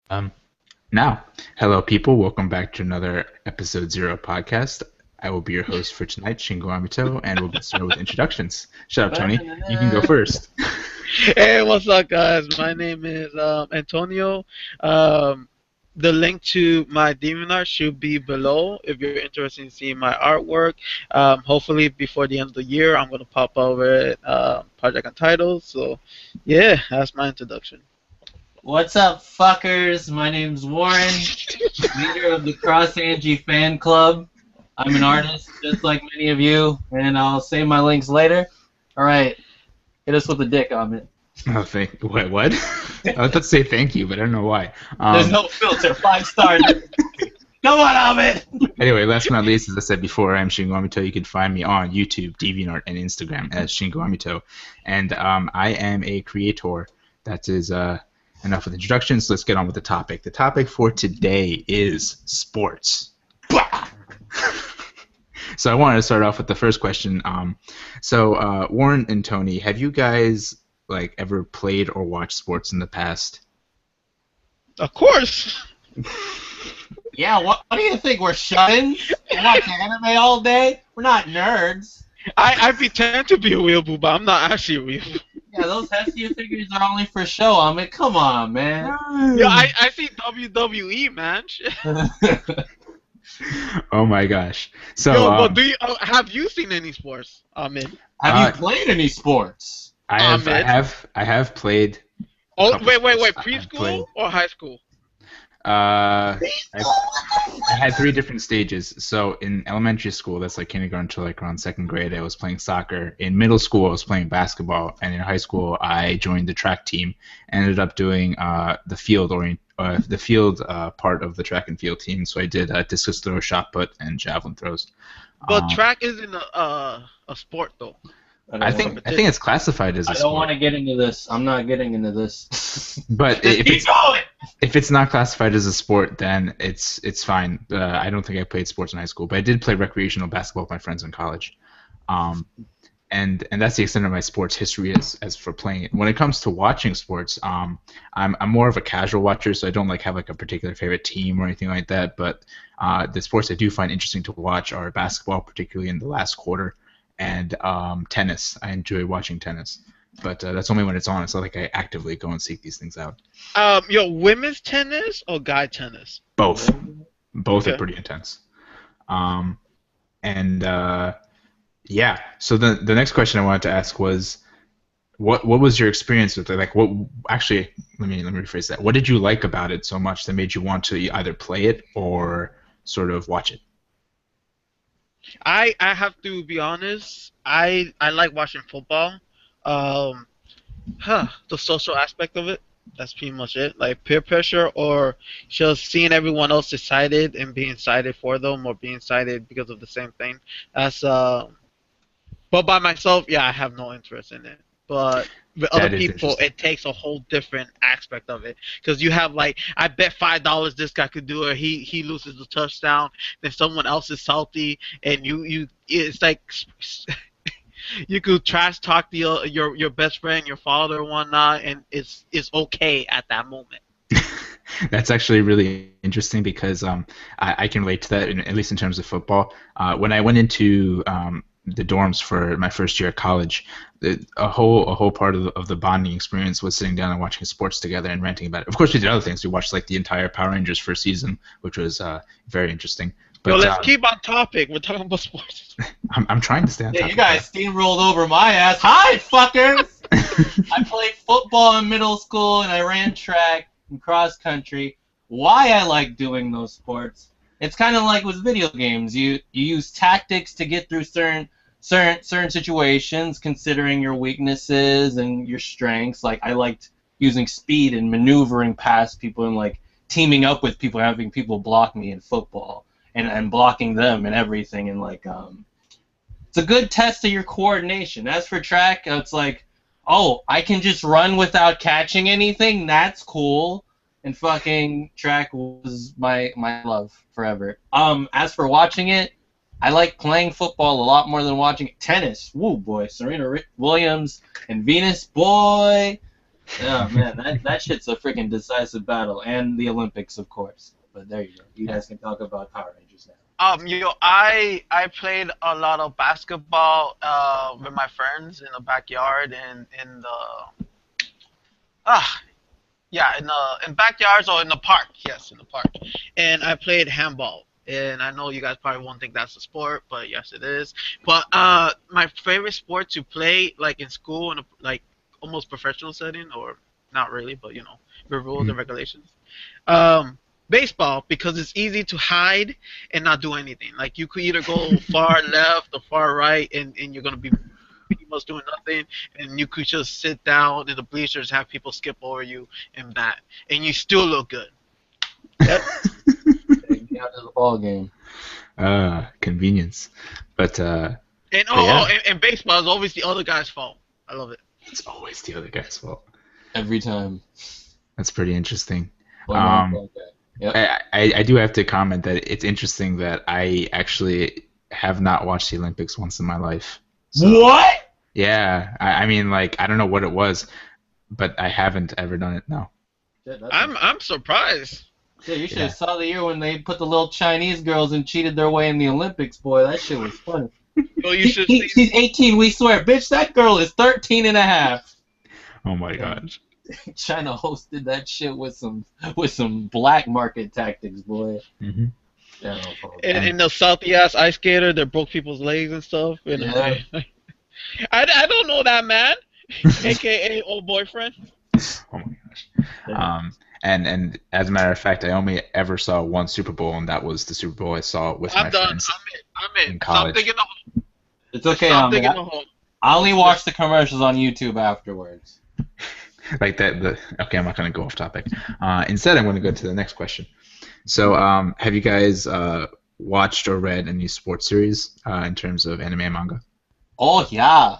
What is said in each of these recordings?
Um, Now, hello people, welcome back to another episode zero podcast. I will be your host for tonight, Shingo Amito, and we'll get started with introductions. Shut up, Tony. You can go first. Hey, what's up, guys? My name is Antonio. Um, the link to my DeviantArt should be below if you're interested in seeing my artwork. Hopefully, before the end of the year, I'm going to pop over it, project and titles. So, yeah, that's my introduction. What's up, fuckers? My name's Warren, leader of the Cross Angie fan club. I'm an artist, just like many of you, and I'll save my links later. All right, hit us with a dick on it. Oh, what? I was about to say thank you, but I don't know why. There's no filter, 5 stars. Come on, Ahmed. Anyway, last but not least, as I said before, I'm Shingo Amito. You can find me on YouTube, DeviantArt, and Instagram as Shingo Amito. And I am a creator. That is enough with introductions. Let's get on with the topic. The topic for today is sports. So I wanted to start off with the first question. Warren and Tony, have you guys ever played or watched sports in the past? Of course. Yeah, what do you think? We're shut-ins? We watch anime all day? We're not nerds. I pretend to be a weeaboo, but I'm not actually a weeaboo. Yeah, those Hestia figures are only for show. I mean, come on, man. Yeah, I see WWE, man. Oh my gosh! So, Yo, but have you seen any sports? Amin. Have you played any sports? I have played. Oh, couple wait, sports. I've preschool played. or high school? I had 3 different stages. So in elementary school, that's like kindergarten to like around 2nd grade, I was playing soccer. In middle school, I was playing basketball, and in high school, I joined the track team. Ended up doing the field part of the track and field team. So I did discus throw, shot put, and javelin throws. But track isn't a sport though. I think it's classified as a I don't sport. want to get into this. I'm not getting into this. But if it's not classified as a sport, then it's fine. I don't think I played sports in high school, but I did play recreational basketball with my friends in college. And that's the extent of my sports history as for playing it. When it comes to watching sports, I'm more of a casual watcher, so I don't have a particular favorite team or anything like that. But the sports I do find interesting to watch are basketball, particularly in the last quarter, and tennis. I enjoy watching tennis, but that's only when it's on. It's not like I actively go and seek these things out. Women's tennis or guy tennis? Both Okay. are pretty intense. And yeah. So the next question I wanted to ask was, what was your experience with it? What actually? Let me rephrase that. What did you like about it so much that made you want to either play it or sort of watch it? I have to be honest. I like watching football. Um, the social aspect of it. That's pretty much it. Like peer pressure or just seeing everyone else excited and being excited for them or being excited because of the same thing. That's But by myself, yeah, I have no interest in it. But with other That is people, interesting. it takes a whole different aspect of it. Because you have like, I bet $5 this guy could do it. He loses the touchdown. Then someone else is salty, and it's like you could trash talk your best friend, your father, and whatnot, and it's okay at that moment. That's actually really interesting because I can relate to that, at least in terms of football. When I went into the dorms for my first year at college, a whole part of the bonding experience was sitting down and watching sports together and ranting about it. Of course, we did other things. We watched like the entire Power Rangers first season, which was very interesting. Yo, But let's keep on topic. We're talking about sports. I'm trying to stay on Yeah, top you of guys steamrolled over my ass. Hi, fuckers! I played football in middle school, and I ran track and cross country. Why I like doing those sports? It's kind of like with video games. You use tactics to get through certain situations, considering your weaknesses and your strengths. Like I liked using speed and maneuvering past people and like teaming up with people, having people block me in football and blocking them and everything. And like it's a good test of your coordination. As for track, it's like, oh, I can just run without catching anything. That's cool. And fucking track was my love forever. As for watching it, I like playing football a lot more than watching it. Tennis. Woo, boy. Serena Williams and Venus, boy. Yeah, man, that shit's a freaking decisive battle, and the Olympics, of course. But there you go. You Yeah. guys can talk about Power Rangers now. I played a lot of basketball with my friends in the backyard and in the ah yeah in backyards or in the park. Yes, in the park. And I played handball. And I know you guys probably won't think that's a sport, but yes, it is. But my favorite sport to play, like in school, in a, like almost professional setting, or not really, but you know, with rules and Mhm. regulations. Um, Baseball because it's easy to hide and not do anything. Like you could either go far left or far right, and you're gonna be pretty much doing nothing. And you could just sit down in the bleachers, have people skip over you and bat, and you still look good. Yep. Take me out to the ball game. Convenience. But And but yeah, and baseball is always the other guy's fault. I love it. it's always the other guy's fault. Every time. That's pretty interesting. Blame it on the Um, ball guy. Yep. I do have to comment that it's interesting that I actually have not watched the Olympics once in my life. So What? yeah, I mean, like, I don't know what it was, but I haven't ever done it. No. Shit, I'm surprised. shit, you should Yeah. have saw the year when they put the little Chinese girls and cheated their way in the Olympics, boy. That shit was funny. Yo, you should see. She's 18, we swear. Bitch, that girl is 13 and a half. Oh my gosh. China hosted that shit with some black market tactics, boy. Hmm. Yeah, no problem. And the salty ass ice skater that broke people's legs and stuff. And Yeah. I don't know that man, aka old boyfriend. Oh my gosh. And as a matter of fact, I only ever saw one Super Bowl, and that was the Super Bowl I saw with my I'm done. friends I'm in. in Stop college. digging the hole. It's okay, Stop Ahmed. digging the hole. I only watch the commercials on YouTube afterwards. Like that. Okay, I'm not going to go off topic. Instead, I'm going to go to the next question. So, have you guys watched or read any sports series in terms of anime and manga? Oh yeah.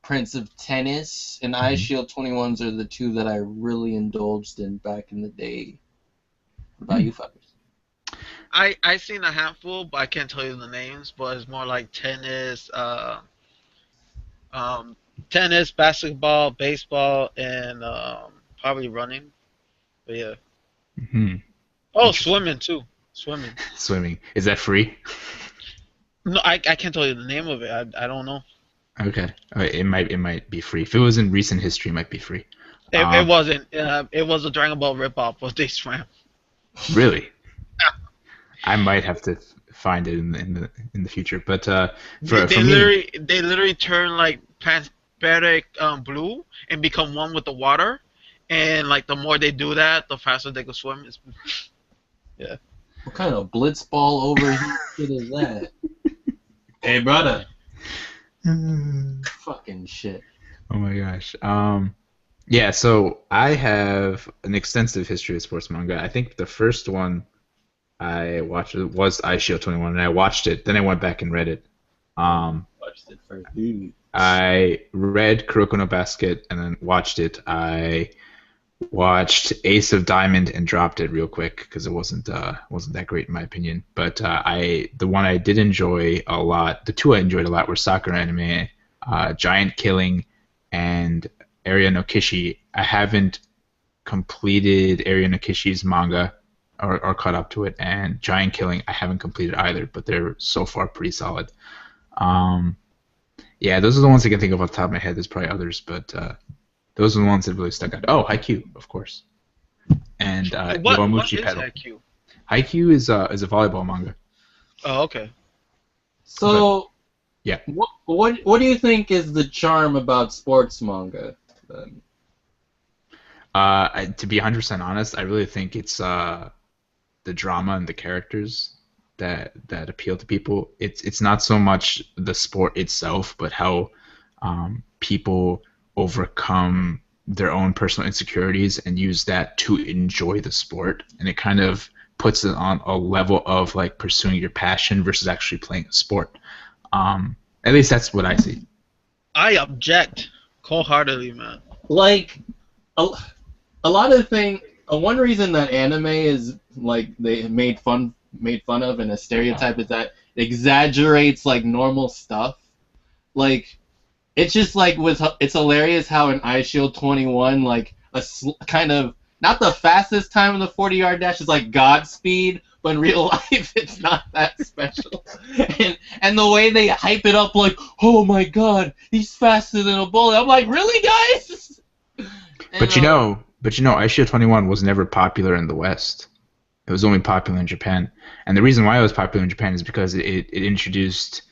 Prince of Tennis and Mhm. Ice Shield 21s are the two that I really indulged in back in the day. What about you fuckers? I seen a handful, but I can't tell you the names. But it's more like tennis, um, tennis, basketball, baseball, and probably running. But yeah. Hmm. Oh, Interesting. swimming too. Swimming. Swimming. Is that free? No, I can't tell you the name of it. I don't know. Okay. It might be free. If it was in recent history, it might be free. It wasn't. It was a Dragon Ball ripoff, but they swam. Really? I might have to find it in the future. But for me, They literally turn like transparent blue and become one with the water. And like the more they do that, the faster they can swim. Yeah. What kind of blitzball overheat shit is that? Hey brother. Fucking shit. oh my gosh. Yeah. So I have an extensive history of sports manga. I think the first one I watched was Ice Shield 21, and I watched it. Then I went back and read it. Watched it first. Dude. I read Kuroko no Basket and then watched it. I watched Ace of Diamond and dropped it real quick because it wasn't that great in my opinion. But the one I did enjoy a lot, the two I enjoyed a lot were Sakura Anime, Giant Killing, and Area no Kishi. I haven't completed Area no Kishi's manga or caught up to it, and Giant Killing I haven't completed either, but they're so far pretty solid. Yeah, those are the ones I can think of off the top of my head. There's probably others, but those are the ones that really stuck out. Oh, Haikyuu, of course, and What Yowamuchi is Pedal. IQ? Haikyuu is a volleyball manga. Oh, okay. So Yeah. what do you think is the charm about sports manga? Then? To be 100% honest, I really think it's the drama and the characters that appeal to people. It's not so much the sport itself, but how people overcome their own personal insecurities and use that to enjoy the sport, and it kind of puts it on a level of like pursuing your passion versus actually playing a sport. At least that's what I see. I object wholeheartedly, man. Like a lot of things. One reason that anime is like they made fun of and a stereotype is that it exaggerates like normal stuff. Like it's just like it's hilarious how in Ice Shield 21, like kind of not the fastest time in the 40-yard dash is like Godspeed, but in real life it's not that special. And the way they hype it up, like, oh my god, he's faster than a bullet. I'm like, really, guys? But Ice Shield 21 was never popular in the West. It was only popular in Japan, and the reason why it was popular in Japan is because it introduced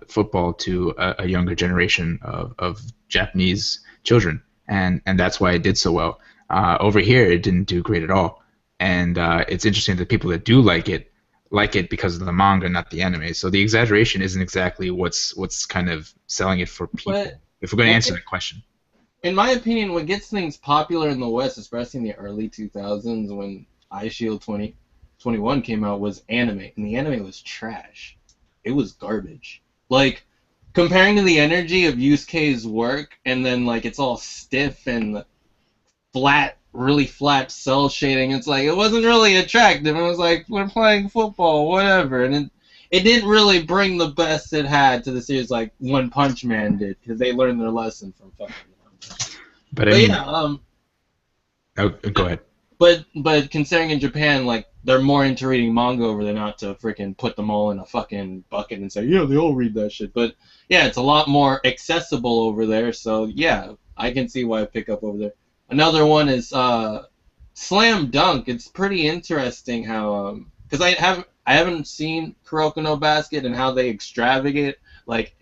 football to a younger generation of Japanese children, and that's why it did so well. Over here, it didn't do great at all, and it's interesting that people that do like it because of the manga, not the anime. So the exaggeration isn't exactly what's kind of selling it for people. But if we're going to answer that question. In my opinion, what gets things popular in the West, especially in the early 2000s when Ice Shield 2021 came out, was anime. And the anime was trash. It was garbage. Like, comparing to the energy of Yusuke's work, and then, like, it's all stiff and flat, really flat cell shading. It's like, it wasn't really attractive. It was like, we're playing football, whatever. And it didn't really bring the best it had to the series like One Punch Man did, because they learned their lesson from fucking. But I mean, yeah, oh, go ahead. But considering in Japan, like, they're more into reading manga over there, not to freaking put them all in a fucking bucket and say, yeah, they all read that shit. But yeah, it's a lot more accessible over there. So yeah, I can see why I pick up over there. Another one is Slam Dunk. It's pretty interesting how because I haven't seen Kuroko no Basket and how they extravagate, like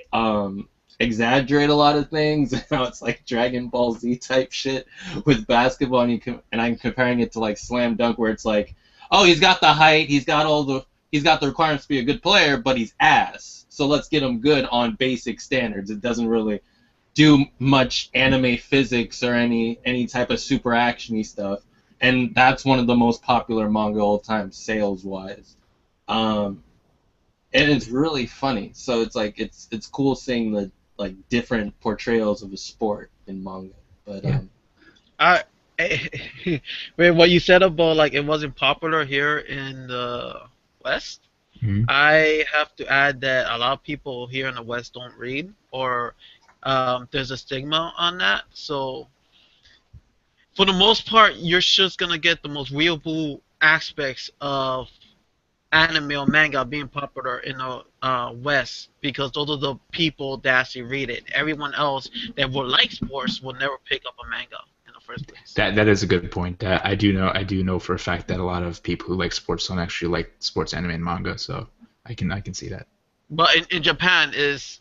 exaggerate a lot of things, and how it's like Dragon Ball Z type shit with basketball, and I'm comparing it to like Slam Dunk, where it's like, oh, he's got the height, he's got the requirements to be a good player, but he's ass. So let's get him good on basic standards. It doesn't really do much anime physics or any type of super actiony stuff, and that's one of the most popular manga all time sales wise. And it's really funny. So it's like it's cool seeing the like different portrayals of a sport in manga. But I wait, what you said about like it wasn't popular here in the West, Mhm. I have to add that a lot of people here in the West don't read, or there's a stigma on that. So for the most part, you're just gonna get the most real aspects of anime or manga being popular in the West, because those are the people that actually read it. Everyone else that would like sports will never pick up a manga in the first place. That is a good point. I do know for a fact that a lot of people who like sports don't actually like sports anime and manga. So I can see that. But in Japan it's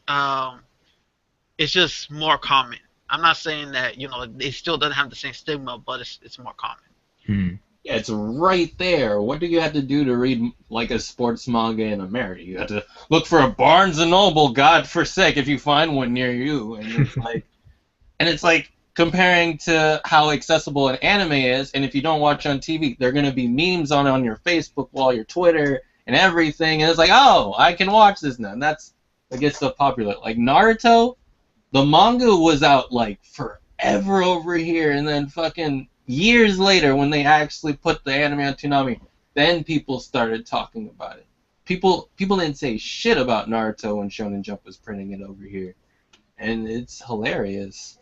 just more common. I'm not saying that it still doesn't have the same stigma, but it's more common. Hmm. yeah, it's right there. What do you have to do to read like a sports manga in America? You have to look for a Barnes and Noble, God forsake, if you find one near you. And it's like comparing to how accessible an anime is, and if you don't watch on TV, there are gonna be memes on your Facebook wall, your Twitter, and everything. And it's like, oh, I can watch this now. And that's what gets so popular. Like Naruto, the manga was out like forever over here, and then fucking years later, when they actually put the anime on Toonami, then people started talking about it. People didn't say shit about Naruto when Shonen Jump was printing it over here, and it's hilarious.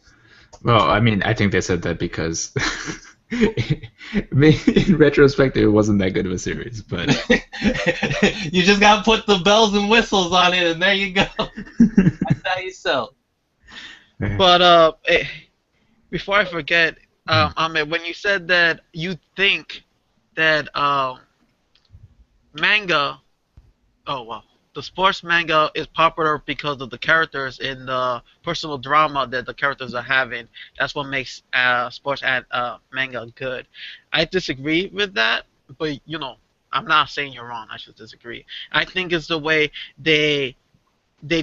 Well, I mean, I think they said that because in retrospect, it wasn't that good of a series, but You just gotta put the bells and whistles on it, and there you go. That's how you sell. But before I forget, Ahmed, when you said that you think that manga, oh well, the sports manga is popular because of the characters and the personal drama that the characters are having. That's what makes sports manga good. I disagree with that, but I'm not saying you're wrong. I should disagree. I think it's the way they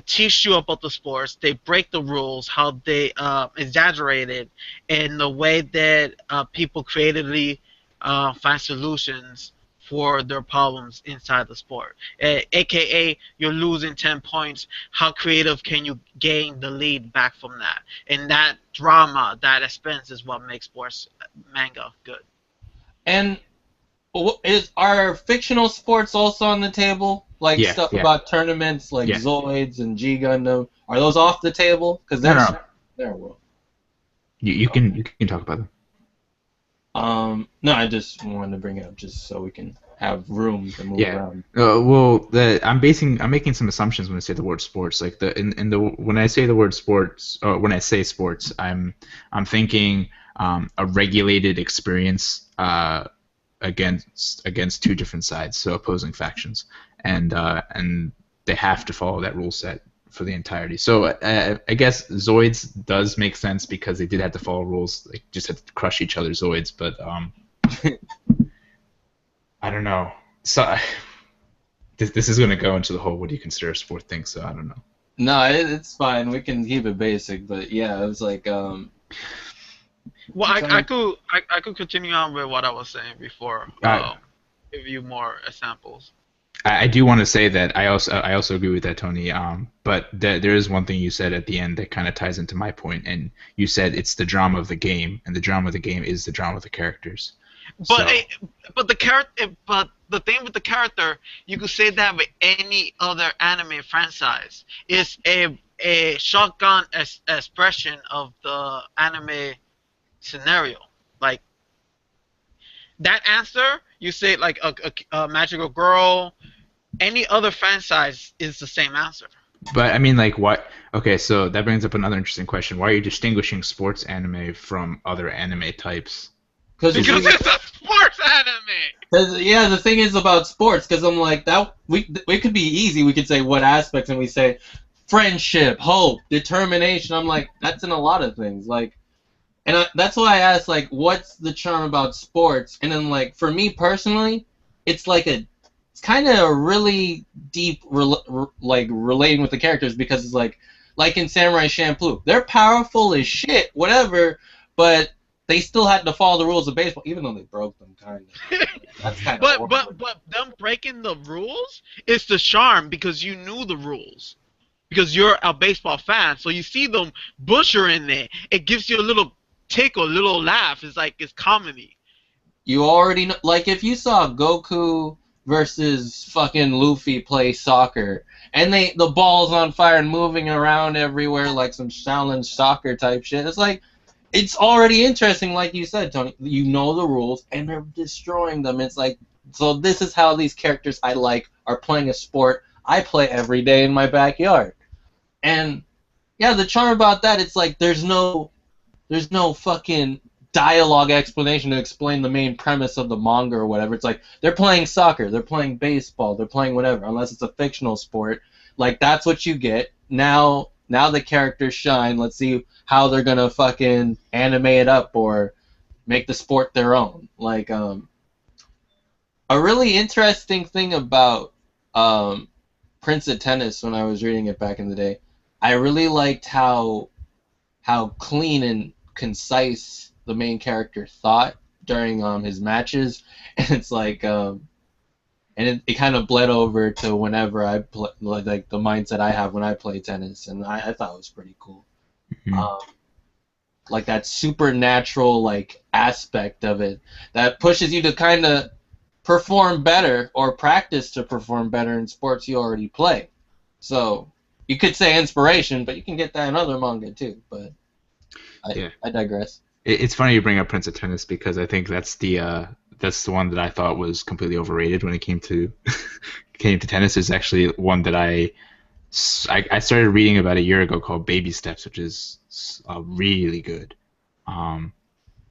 teach you about the sports. They break the rules, how they exaggerate it, and the way that people creatively find solutions for their problems inside the sport. AKA, you're losing 10 points. How creative can you gain the lead back from that? And that drama, that expense is what makes sports manga good. And are fictional sports also on the table? Like Yeah, stuff yeah. about tournaments like Yeah. Zoids and G Gundam? Are those off the table? Because No. they're a world. You can talk about them. No, I just wanted to bring it up just so we can have room to move Yeah. around. Well, I'm making some assumptions when I say the word sports. Like when I say the word sports, or when I say sports, I'm thinking a regulated experience against two different sides, so opposing factions, and they have to follow that rule set for the entirety. So I guess Zoids does make sense because they did have to follow rules. They just had to crush each other's Zoids, but I don't know. So this is going to go into the whole what do you consider a sport thing, so I don't know. No, it's fine. We can keep it basic, but yeah, it was like Well, I could continue on with what I was saying before. Give you more examples. I do want to say that I also agree with that, Tony. But there is one thing you said at the end that kind of ties into my point, and you said it's the drama of the game, and the drama of the game is the drama of the characters. But but the thing with the character, you could say that with any other anime franchise. It's a shotgun expression of the anime scenario. Like that answer, you say like a magical girl. Any other franchise is the same answer. But I mean, like, what? Okay, so that brings up another interesting question. Why are you distinguishing sports anime from other anime types? Because it's a sports anime. Yeah, the thing is about sports, because I'm like that. We could be easy. We could say what aspects, and we say friendship, hope, determination. I'm like that's in a lot of things. Like, and that's why I asked like, what's the charm about sports? And then like for me personally, it's like it's kind of really deep, like relating with the characters because it's like in Samurai Champloo, they're powerful as shit, whatever, but they still had to follow the rules of baseball, even though they broke them, kind of. That's kind of. But them breaking the rules is the charm because you knew the rules. Because you're a baseball fan, so you see them butchering it. It gives you a little tickle, a little laugh. It's like it's comedy. You already know, like if you saw Goku versus fucking Luffy play soccer, and the ball's on fire and moving around everywhere like some Shaolin soccer type shit. It's like, it's already interesting, like you said, Tony. You know the rules, and they're destroying them. It's like, so this is how these characters I like are playing a sport I play every day in my backyard. And yeah, the charm about that, it's like there's no fucking dialogue explanation to explain the main premise of the manga or whatever. It's like they're playing soccer, they're playing baseball, they're playing whatever, unless it's a fictional sport. Like that's what you get. Now the characters shine. Let's see how they're gonna fucking animate it up or make the sport their own. Like a really interesting thing about Prince of Tennis when I was reading it back in the day, I really liked how clean and concise the main character thought during his matches, and it's like and it kind of bled over to whenever I play, like the mindset I have when I play tennis, and I thought it was pretty cool. Mm-hmm. Like that supernatural like aspect of it that pushes you to kind of perform better or practice to perform better in sports you already play. So you could say inspiration, but you can get that in other manga too. But I digress. It's funny you bring up Prince of Tennis because I think that's the one that I thought was completely overrated when it came to tennis. Is actually one that I started reading about a year ago called Baby Steps, which is really good.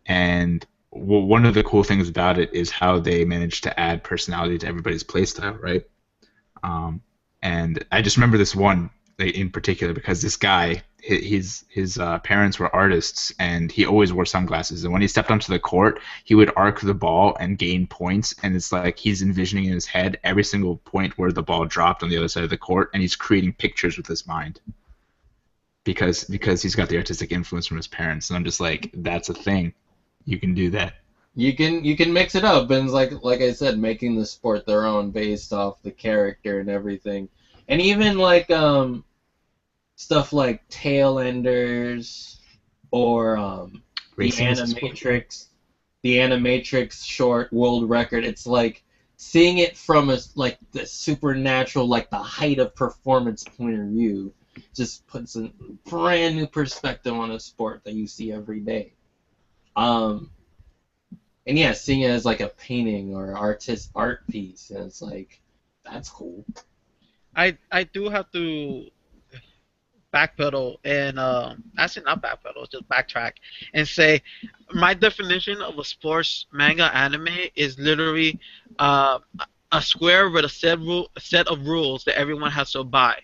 And one of the cool things about it is how they managed to add personality to everybody's playstyle, right? And I just remember this one in particular because this guy, his parents were artists, and he always wore sunglasses. And when he stepped onto the court, he would arc the ball and gain points. And it's like he's envisioning in his head every single point where the ball dropped on the other side of the court, and he's creating pictures with his mind. Because he's got the artistic influence from his parents, and I'm just like, that's a thing. You can do that. You can mix it up, and it's like I said, making the sport their own based off the character and everything, and even like stuff like Tailenders or the Animatrix short world record. It's like seeing it from like the supernatural, like the height of performance point of view. just puts a brand new perspective on a sport that you see every day. Um, and yeah, seeing it as like a painting or art piece, and it's like that's cool. I do have to backpedal and actually not backpedal, just backtrack and say my definition of a sports manga anime is literally a square with a set of rules that everyone has to abide,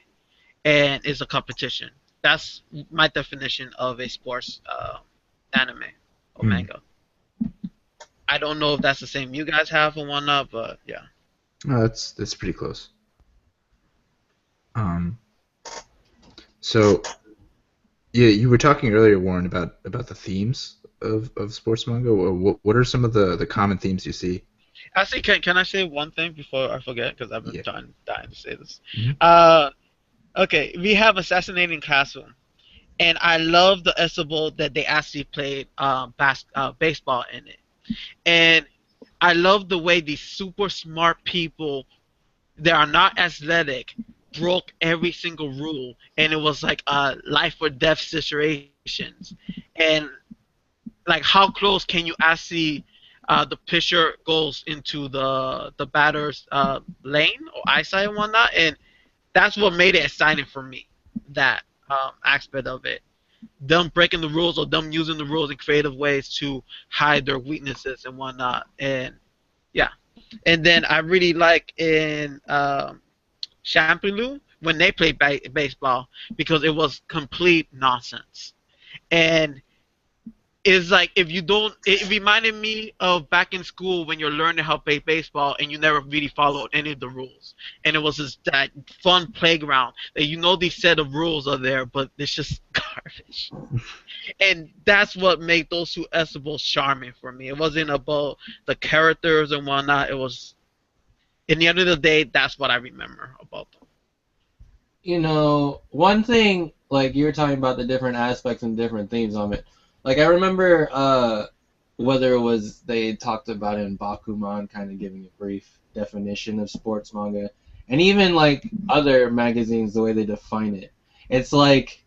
and it's a competition. That's my definition of a sports anime or Hmm. manga. I don't know if that's the same you guys have or whatnot, but yeah. Oh, that's pretty close. Um, so yeah, you were talking earlier, Warren, about the themes of sports manga. What are some of the common themes you see? Actually, can I say one thing before I forget? Because I've been Yeah. dying to say this. Mhm. Uh, okay, we have Assassinating Castle, and I love the ensemble that they actually played baseball in it, and I love the way these super smart people that are not athletic broke every single rule, and it was like life or death situations, and like how close can you actually the pitcher goes into the batter's lane or eyesight and whatnot, and that's what made it exciting for me. That aspect of it, them breaking the rules or them using the rules in creative ways to hide their weaknesses and whatnot, and yeah. And then I really like in Champollion when they played baseball because it was complete nonsense. And it's like if you don't, it reminded me of back in school when you're learning how to play baseball and you never really followed any of the rules, and it was just that fun playground that you know these set of rules are there, but it's just garbage. And that's what made those two Estables charming for me. It wasn't about the characters and whatnot. It was, in the end of the day, that's what I remember about them. You know, one thing, like you were talking about the different aspects and different themes of it. Like I remember, whether it was they talked about it in Bakuman, kind of giving a brief definition of sports manga, and even like other magazines, the way they define it. It's like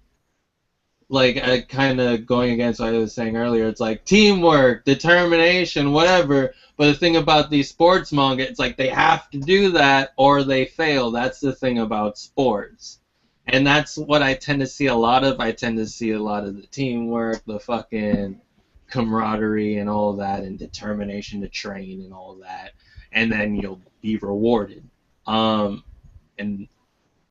kind of going against what I was saying earlier. It's like teamwork, determination, whatever. But the thing about these sports manga, it's like they have to do that or they fail. That's the thing about sports. And that's what I tend to see a lot of. I tend to see a lot of the teamwork, the fucking camaraderie and all of that, and determination to train and all of that. And then you'll be rewarded. And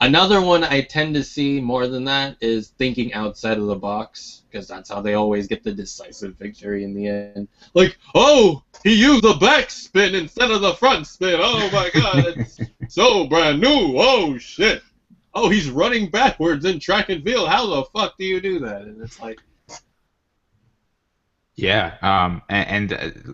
another one I tend to see more than that is thinking outside of the box, because that's how they always get the decisive victory in the end. Like, oh, he used the back spin instead of the front spin. Oh my god, it's so brand new. Oh shit. Oh, he's running backwards in track and field. How the fuck do you do that? And it's like, Yeah,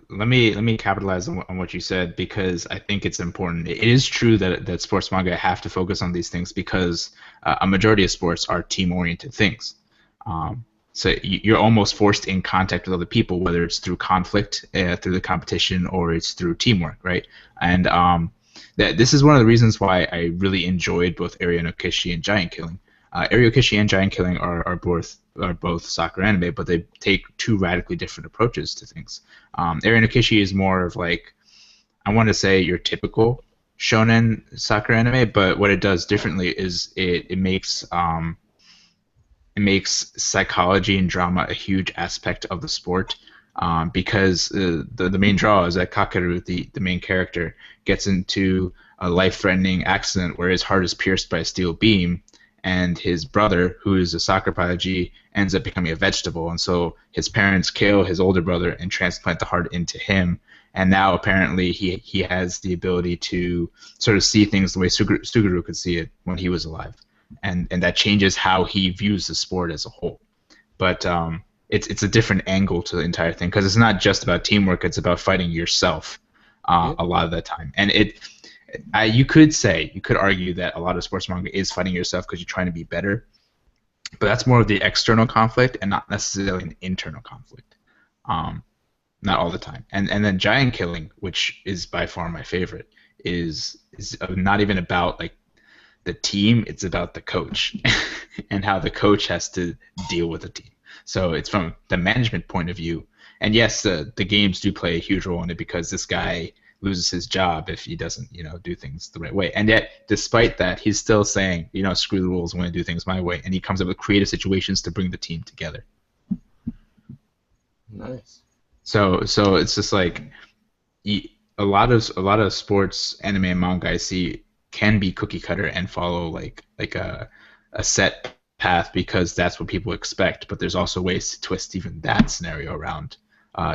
let me capitalize on what you said because I think it's important. It is true that sports manga have to focus on these things because a majority of sports are team-oriented things. So you're almost forced in contact with other people, whether it's through conflict, through the competition, or it's through teamwork, right? And that this is one of the reasons why I really enjoyed both Area no Kishi and Giant Killing. Area Kishi and Giant Killing are both soccer anime, but they take two radically different approaches to things. Area no Kishi is more of like, I want to say your typical shonen soccer anime, but what it does differently is it makes psychology and drama a huge aspect of the sport, because the main draw is that Kakeru, the main character, gets into a life-threatening accident where his heart is pierced by a steel beam, and his brother, who is a soccer prodigy, ends up becoming a vegetable, and so his parents kill his older brother and transplant the heart into him, and now apparently he has the ability to sort of see things the way Suguru could see it when he was alive, and that changes how he views the sport as a whole. But it's a different angle to the entire thing because it's not just about teamwork; it's about fighting yourself yeah, a lot of the time. And you could argue that a lot of sports manga is fighting yourself because you're trying to be better, but that's more of the external conflict and not necessarily an internal conflict. Um, not all the time. And then Giant Killing, which is by far my favorite, is not even about like the team, it's about the coach and how the coach has to deal with the team. So it's from the management point of view. And yes, the games do play a huge role in it because this guy loses his job if he doesn't, do things the right way. And yet, despite that, he's still saying, screw the rules, I'm going to do things my way. And he comes up with creative situations to bring the team together. Nice. So it's just like a lot of sports, anime, and manga I see can be cookie cutter and follow like a set path because that's what people expect. But there's also ways to twist even that scenario around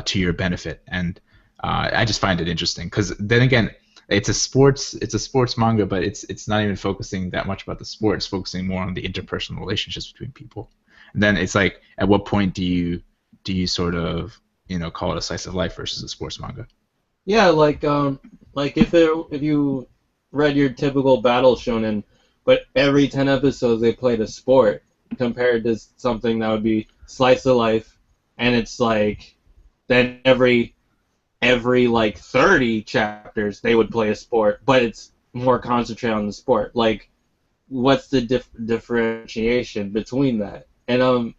to your benefit, and I just find it interesting because then again, it's a sports manga, but it's not even focusing that much about the sport. It's focusing more on the interpersonal relationships between people. And then it's like, at what point do you sort of call it a slice of life versus a sports manga? Yeah, like if you read your typical battle shonen, but every 10 episodes they played a sport, compared to something that would be slice of life, and it's like then every like 30 chapters they would play a sport, but it's more concentrated on the sport. Like, what's the differentiation between that? And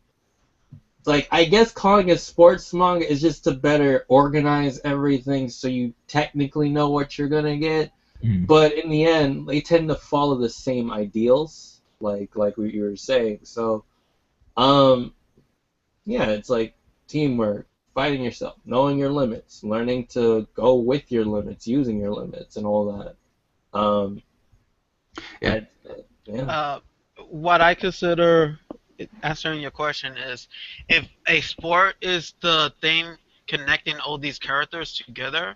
like, I guess calling it sports manga is just to better organize everything so you technically know what you're gonna get. But in the end, they tend to follow the same ideals, like what you were saying. So, yeah, it's like teamwork, fighting yourself, knowing your limits, learning to go with your limits, using your limits, and all that. Yeah. Yeah. What I consider answering your question is, if a sport is the thing connecting all these characters together,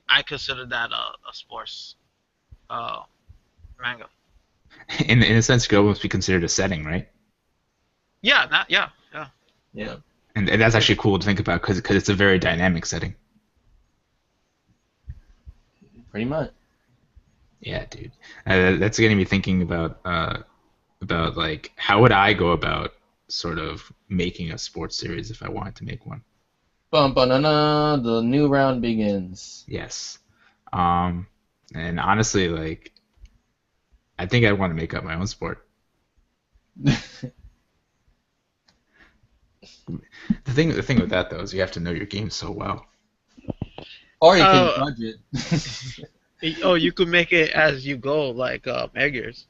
I consider that a sports manga. In a sense, it could almost be considered a setting, right? Yeah, yeah. And that's actually cool to think about because it's a very dynamic setting. Pretty much. Yeah, dude. That's getting me thinking about like, how would I go about sort of making a sports series if I wanted to make one? Bum banana, the new round begins. Yes. And honestly, like, I think I want to make up my own sport. The thing with that though is you have to know your game so well. Or you can judge it. Oh, you could make it as you go, like Eggers.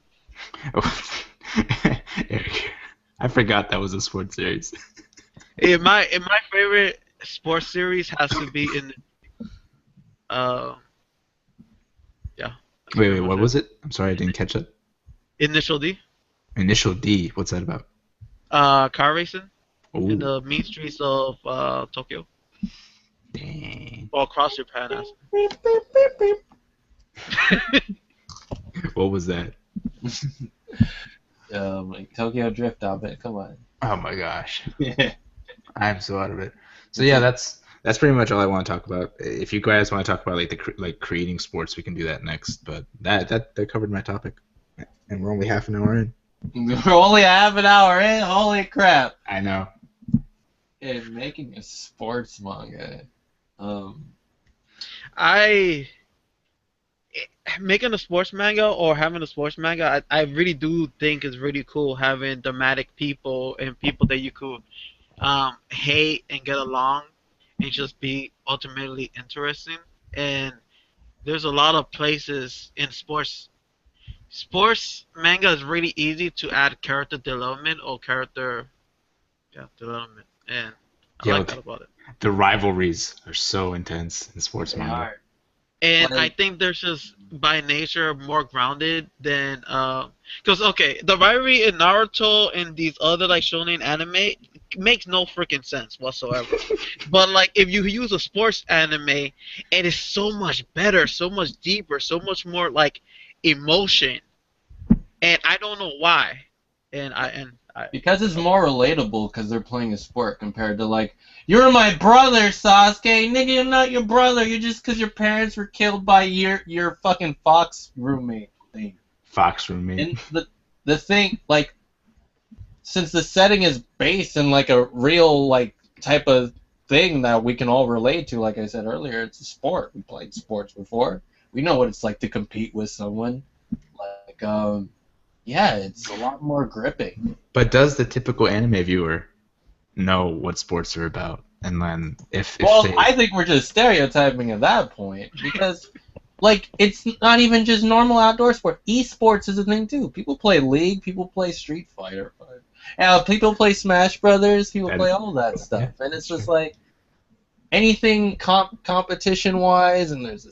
I forgot that was a sports series. My favorite sports series has to be in. Yeah. Wait, what was it? I'm sorry, I didn't catch it. Initial D. Initial D. What's that about? Car racing Ooh. in the mean streets of Tokyo. Dang. Or across Japan. What was that? Like Tokyo Drift out of it. Come on. Oh my gosh. Yeah. I'm so out of it. So yeah, that's pretty much all I want to talk about. If you guys want to talk about like creating sports, we can do that next. But that covered my topic, and we're only half an hour in. We're only half an hour in. Holy crap! I know. And making a sports manga. Making a sports manga or having a sports manga, I really do think it's really cool having dramatic people and people that you could hate and get along and just be ultimately interesting. And there's a lot of places in sports manga is really easy to add character development or character development, and I like that about it. The rivalries are so intense in sports They manga. are. And Like- I think they're just by nature more grounded than because okay, the rivalry in Naruto and these other like shonen anime makes no freaking sense whatsoever. But like if you use a sports anime, it is so much better, so much deeper, so much more like emotion, and I don't know why. And I Because it's more relatable because they're playing a sport compared to like, you're my brother, Sasuke. Nigga, I'm not your brother. You're just because your parents were killed by your fucking fox roommate thing. Fox roommate. And the thing, like, since the setting is based in like a real like type of thing that we can all relate to, like I said earlier, it's a sport. We played sports before. We know what it's like to compete with someone. Like Yeah, it's a lot more gripping. But does the typical anime viewer know what sports are about? And then if Well, they I think we're just stereotyping at that point because, like, it's not even just normal outdoor sport. Esports is a thing too. People play League, people play Street Fighter, people play Smash Brothers, people that play all that yeah, stuff, and it's that's just true. like anything competition wise, and there's a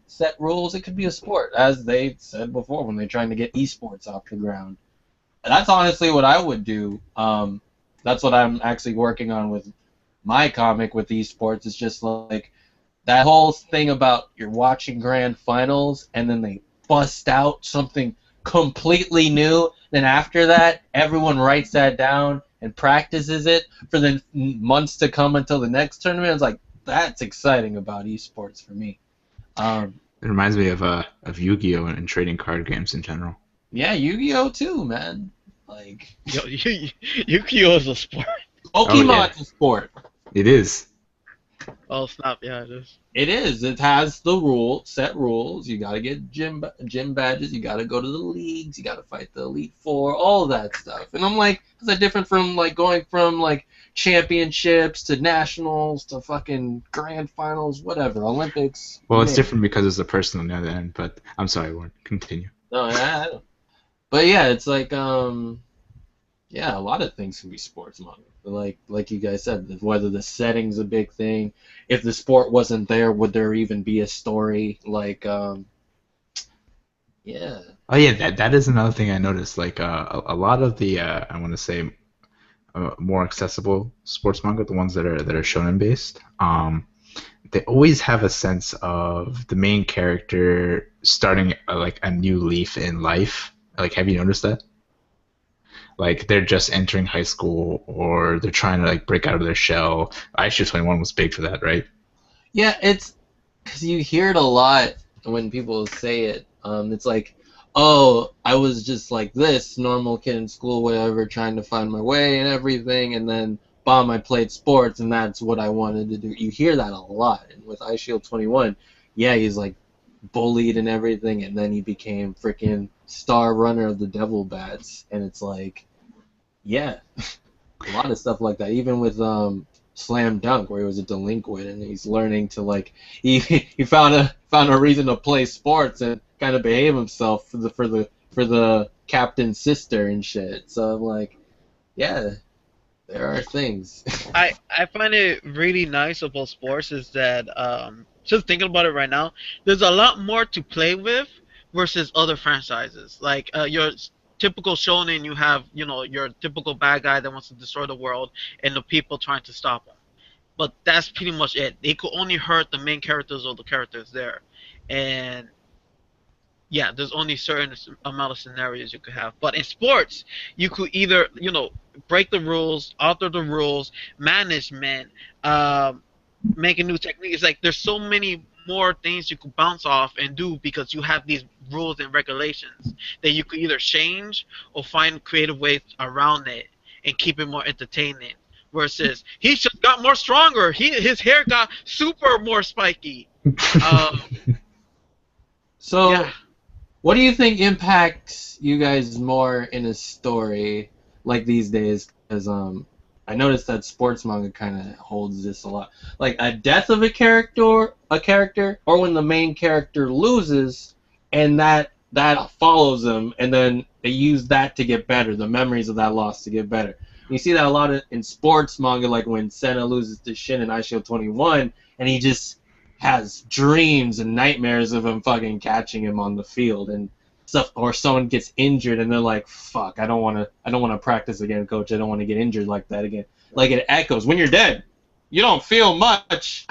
set rules. It could be a sport, as they said before when they're trying to get esports off the ground. That's honestly what I would do. That's what I'm actually working on with my comic with esports. It's just like that whole thing about you're watching grand finals and then they bust out something completely new. Then after that, everyone writes that down and practices it for the months to come until the next tournament. It's like that's exciting about esports for me. Um, It reminds me of Yu-Gi-Oh and trading card games in general. yeah, Yu-Gi-Oh too, man. Like Yo, Yu-Gi-Oh is a sport. Oh yeah, Pokemon's a sport. it is. Oh snap! Yeah, it is. It is. It has the set rules. You got to get gym badges. You got to go to the leagues. You got to fight the Elite Four. All that stuff. And I'm like, is that different from like going from like championships to nationals to fucking grand finals, whatever, Olympics? Well, You it's name it. different because it's a person on the other end. But I'm sorry, Warren. Continue. No, I don't. But yeah, it's like yeah, a lot of things can be sports manga. Like you guys said, whether the setting's a big thing, if the sport wasn't there, would there even be a story? Like yeah. Oh yeah, that is another thing I noticed. Like a lot of the I want to say more accessible sports manga, the ones that are shonen based, they always have a sense of the main character starting like a new leaf in life. Like, have you noticed that? Like they're just entering high school or they're trying to like break out of their shell. ISU 21 was big for that, right? Yeah, it's because you hear it a lot when people say it. It's like, oh, I was just like this normal kid in school, whatever, trying to find my way and everything, and then bomb, I played sports, and that's what I wanted to do. You hear that a lot, and with iShield 21, yeah, he's like bullied and everything, and then he became freaking star runner of the Devil Bats, and it's like, yeah, a lot of stuff like that. Even with Slam Dunk, where he was a delinquent and he's learning to like he found a reason to play sports and kind of behave himself for the captain's sister and shit. So I'm like, yeah, there are things. I find it really nice about sports is that just thinking about it right now, there's a lot more to play with versus other franchises. Like your typical shonen, you have your typical bad guy that wants to destroy the world and the people trying to stop him. But that's pretty much it. They could only hurt the main characters or the characters there, and yeah, there's only certain amount of scenarios you could have. But in sports, you could either, break the rules, alter the rules, management, make a new technique. It's like there's so many more things you could bounce off and do because you have these rules and regulations that you could either change or find creative ways around it and keep it more entertaining. Versus he just got more stronger. His hair got super more spiky. Um, So, yeah. what do you think impacts you guys more in a story like these days? Because I noticed that sports manga kind of holds this a lot. Like a death of a character, or when the main character loses, and that follows them, and then they use that to get better, the memories of that loss to get better. You see that a lot in sports manga, like when Senna loses to Shin in iShield 21, and he just has dreams and nightmares of him fucking catching him on the field and stuff, or someone gets injured and they're like, "Fuck, I don't want to practice again, coach. I don't want to get injured like that again." Like it echoes when you're dead. You don't feel much.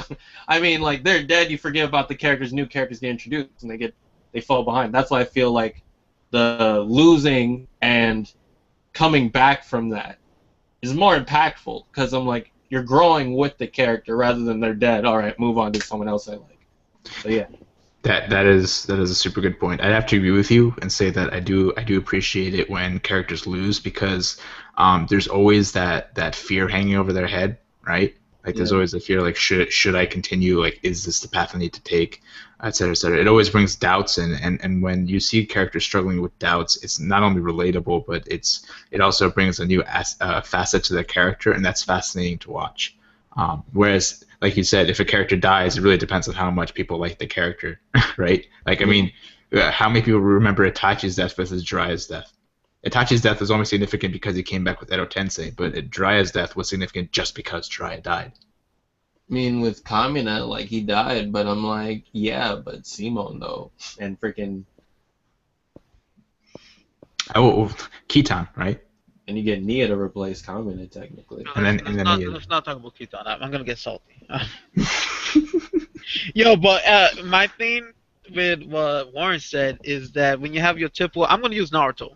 I mean, like they're dead, you forget about the characters. New characters get introduced and they fall behind. That's why I feel like the losing and coming back from that is more impactful because I'm like you're growing with the character rather than they're dead. All right, move on to someone else I like. So yeah. That is a super good point. I'd have to agree with you and say that I do appreciate it when characters lose because there's always that fear hanging over their head, right? Like there's Yeah. always a fear, like should I continue? Like is this the path I need to take, et cetera, et cetera. It always brings doubts, and when you see characters struggling with doubts, it's not only relatable, but it also brings a new facet to the character, and that's fascinating to watch. Whereas, like you said, if a character dies, it really depends on how much people like the character, right? Like I mean, how many people remember Itachi's death versus Jiraiya's death? Itachi's death was only significant because he came back with Edo Tensei, but Jiraiya's death was significant just because Jiraiya died. I mean, with Kamina, like, he died, but I'm like, yeah, but Simon, though. And freaking. Oh, Kitan, right? And you get Nia to replace Kamina, technically. No, And then he. let's not talk about Keith. I'm gonna get salty. Yo, but my thing with what Warren said is that when you have your typical, I'm gonna use Naruto,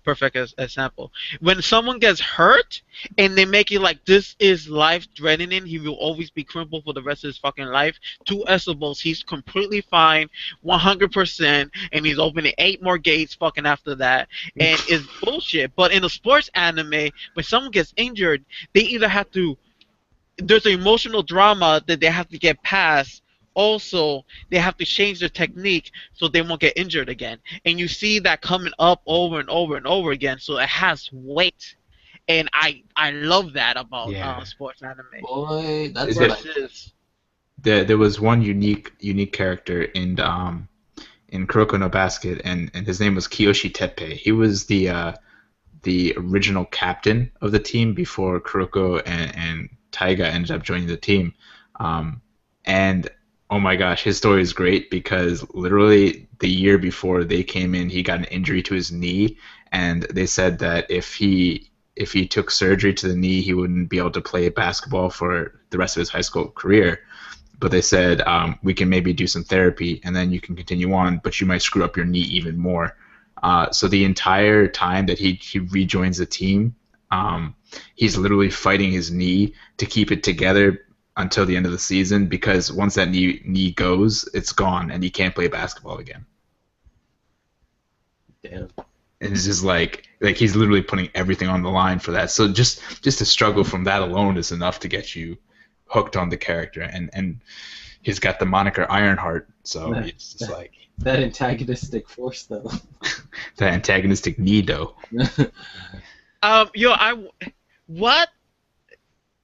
perfect as example. When someone gets hurt and they make it like this is life threatening, he will always be crippled for the rest of his fucking life. Two Estabos, he's completely fine, 100%, and he's opening 8 more gates fucking after that, and it's bullshit. But in a sports anime, when someone gets injured, they either have to there's an emotional drama that they have to get past. Also, they have to change their technique so they won't get injured again. And you see that coming up over and over and over again, so it has weight. And I love that about Yeah. sports anime. Boy, that's Is what it- I... Versus, There was one unique character in Kuroko no Basket, and his name was Kiyoshi Teppei. He was the original captain of the team before Kuroko and Taiga ended up joining the team. And oh my gosh, his story is great because literally the year before they came in, he got an injury to his knee, and they said that if he took surgery to the knee, he wouldn't be able to play basketball for the rest of his high school career. But they said we can maybe do some therapy, and then you can continue on, but you might screw up your knee even more. So the entire time that he rejoins the team, he's literally fighting his knee to keep it together until the end of the season, because once that knee goes, it's gone, and he can't play basketball again. Damn. And it's just like he's literally putting everything on the line for that. So just to struggle from that alone is enough to get you hooked on the character, and he's got the moniker Ironheart, so Yeah. it's just like That antagonistic force, though. that antagonistic knee, though. what?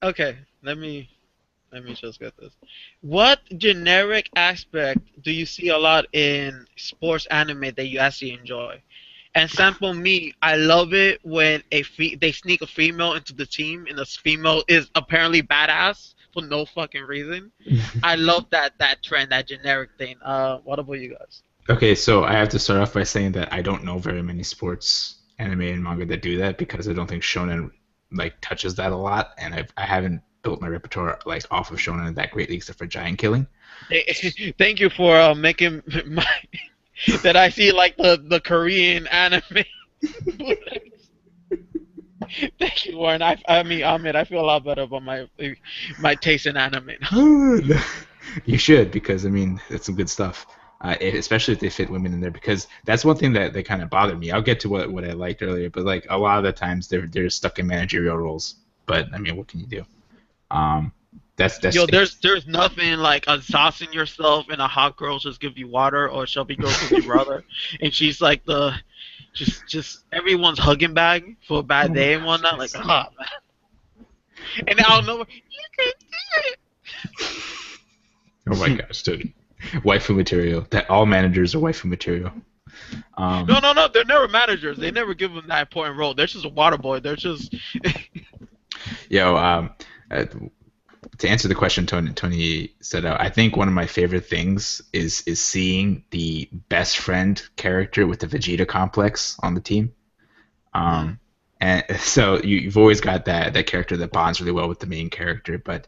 Okay, let me just get this. What generic aspect do you see a lot in sports anime that you actually enjoy? And sample me, I love it when they sneak a female into the team, and the female is apparently badass for no fucking reason. I love that trend, that generic thing. What about you guys? Okay, so I have to start off by saying that I don't know very many sports anime and manga that do that, because I don't think shonen like touches that a lot, and I haven't built my repertoire like off of shonen that greatly, except for Giant Killing. Thank you for making my that I see like the Korean anime. Thank you, Warren. I mean, Ahmed, I feel a lot better about my taste in anime. You should, because I mean it's some good stuff. Especially if they fit women in there, because that's one thing that kind of bothered me. I'll get to what I liked earlier, but like a lot of the times they're stuck in managerial roles. But I mean, what can you do? That's Yo, there's nothing like exhausting yourself and a hot girl just give you water, or a chubby girl give you water, and she's like the just everyone's hugging bag for a bad day and whatnot. Like, man. And I don't know, you can do it. Oh my gosh, dude. Waifu material. That all managers are waifu material. No, they're never managers. They never give them that important role. They're just a water boy. They're just. To answer the question Tony said, I think one of my favorite things is seeing the best friend character with the Vegeta complex on the team. And so you've always got that character that bonds really well with the main character, but